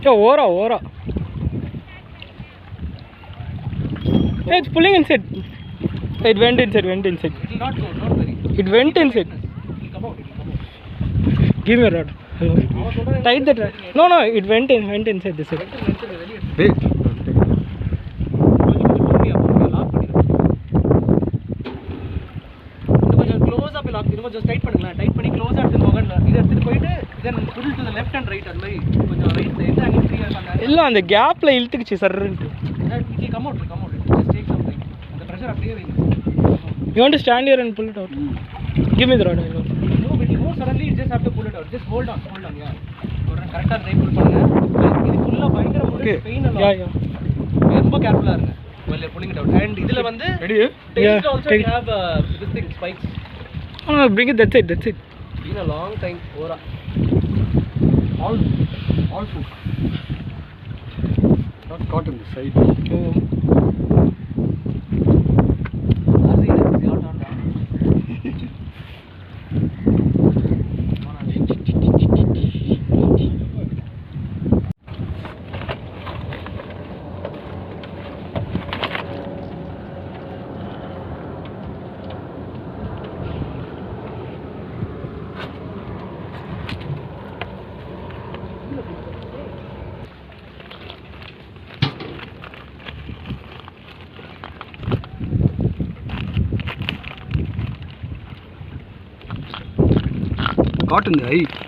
Yeah, ora. Yeah, it's pulling inside. It went inside. It will not go, don't worry. It went inside. It will come out. Give me a rod. Tight that rod. No, it went inside this side. Wait. Just tight பண்ணுங்களேன் tight பண்ணி close எடுத்து போகணும் இத எடுத்து போயிடு then pull to the left and right அந்த மாதிரி கொஞ்சம் ரைட் எந்த ஆங்கிள் ஃப்ரீயா பண்ணாங்க இல்ல அந்த கேப்ல இழுத்துக்கிச்சு சர்ன்னு that it will come out just take some time அந்த pressure அப்படியே வைங்க you want to stand here and pull it out give me the rod no but you won't suddenly you just have to pull it out just hold on yeah ஒரு கரெக்ட்டா try புல் பண்ணுங்க இது ஃபுல்லா பயங்கர ஒரு pain எல்லாம் yeah ரொம்ப கேர்ஃபுல்லா இருங்க while you're pulling it out and இதுல வந்து ready tails also have this thing spikes. Oh, no, bring it that's it Been a long time ora all food not caught in the side oh caught in the eye